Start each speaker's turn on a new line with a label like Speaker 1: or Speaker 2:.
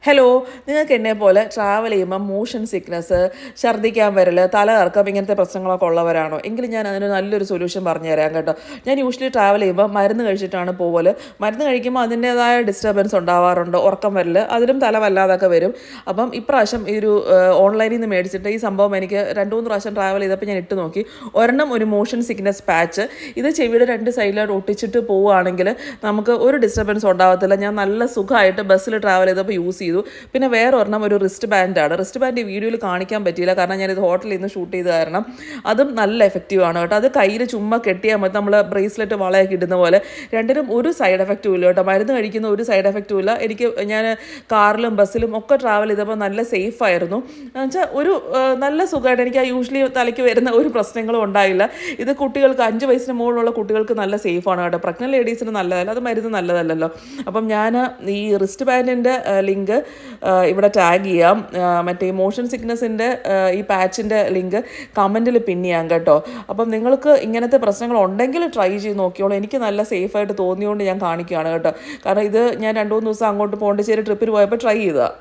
Speaker 1: Hello, നിങ്ങൾക്ക് എന്നെ പോലെ ട്രാവൽ ചെയ്യുമ്പോൾ മോഷൻ സിക്നസ്, ഛർദ്ദിക്കാൻ വരൽ, തലകറക്കം ഇങ്ങനത്തെ പ്രശ്നങ്ങളൊക്കെ ഉള്ളവരാണോ? എങ്കിലും ഞാൻ അതിന് നല്ലൊരു സൊല്യൂഷൻ പറഞ്ഞു തരാം കേട്ടോ. ഞാൻ യൂഷ്വലി ട്രാവൽ ചെയ്യുമ്പോൾ മരുന്ന് കഴിച്ചിട്ടാണ് പോവൽ. മരുന്ന് കഴിക്കുമ്പോൾ അതിൻ്റേതായ ഡിസ്റ്റർബൻസ് ഉണ്ടാവാറുണ്ട്, ഉറക്കം വരൽ, അതിലും തല വല്ലാതൊക്കെ വരും. അപ്പം ഇപ്രാവശ്യം ഈ ഒരു ഓൺലൈനിൽ നിന്ന് മേടിച്ചിട്ട് ഈ സംഭവം എനിക്ക് 2-3 പ്രാവശ്യം ട്രാവൽ ചെയ്തപ്പോൾ ഞാൻ ഇട്ട് നോക്കി. ഒരെണ്ണം ഒരു മോഷൻ സിക്നസ് പാച്ച്, ഇത് ചെവിയുടെ 2 സൈഡിലായിട്ട് ഒട്ടിച്ചിട്ട് പോവുകയാണെങ്കിൽ നമുക്ക് ഒരു ഡിസ്റ്റർബൻസ് ഉണ്ടാകത്തില്ല. ഞാൻ നല്ല സുഖമായിട്ട് ബസ്സിൽ ട്രാവൽ ചെയ്തപ്പോൾ യൂസ് ചെയ്തു. പിന്നെ വേറെ ഒരെണ്ണം ഒരു റിസ്റ്റ് ബാൻഡാണ്. റിസ്റ്റ് ബാൻഡ് ഈ വീഡിയോയിൽ കാണിക്കാൻ പറ്റിയില്ല, കാരണം ഞാനിത് ഹോട്ടലിൽ നിന്ന് ഷൂട്ട് ചെയ്ത് കാരണം. അതും നല്ല എഫക്റ്റീവാണ് കേട്ടോ. അത് കയ്യിൽ ചുമ്മാ കെട്ടിയാൽ മതി, നമ്മൾ ബ്രേസ്ലെറ്റ് വളയൊക്കെ ഇടുന്ന പോലെ. രണ്ടിനും ഒരു സൈഡ് എഫക്റ്റും ഇല്ല കേട്ടോ. മരുന്ന് കഴിക്കുന്ന ഒരു സൈഡ് എഫക്റ്റും ഇല്ല. ഞാൻ കാറിലും ബസ്സിലും ഒക്കെ ട്രാവൽ ചെയ്തപ്പോൾ നല്ല സേഫ് ആയിരുന്നു. എന്നുവെച്ചാൽ ഒരു നല്ല സുഖമായിട്ട് എനിക്ക് യൂഷ്വലി തലയ്ക്ക് വരുന്ന ഒരു പ്രശ്നങ്ങളും ഉണ്ടായില്ല. ഇത് കുട്ടികൾക്ക് 5 വയസ്സിന് മുകളിലുള്ള കുട്ടികൾക്ക് നല്ല സേഫാണ് കേട്ടോ. പ്രഗ്നന്റ് ലേഡീസിന് നല്ലതല്ല, അത് മരുന്ന് നല്ലതല്ലല്ലോ. അപ്പം ഞാൻ ഈ റിസ്റ്റ് ബാൻഡിൻ്റെ ലിങ്ക് ഇവിടെ ടാഗ് ചെയ്യാം. മറ്റേ മോഷൻ സിക്നസിൻ്റെ ഈ പാച്ചിൻ്റെ ലിങ്ക് കമൻറ്റിൽ പിൻ ചെയ്യാം കേട്ടോ. അപ്പം നിങ്ങൾക്ക് ഇങ്ങനത്തെ പ്രശ്നങ്ങൾ ഉണ്ടെങ്കിൽ ട്രൈ ചെയ്ത് നോക്കിയോളൂ. എനിക്ക് നല്ല സേഫായിട്ട് തോന്നിയോണ്ട് ഞാൻ കാണിക്കുകയാണ് കേട്ടോ. കാരണം ഇത് ഞാൻ 2-3 ദിവസം അങ്ങോട്ട് പോണ്ടിച്ചേരി ട്രിപ്പിന് പോയപ്പോൾ ട്രൈ ചെയ്തതാണ്.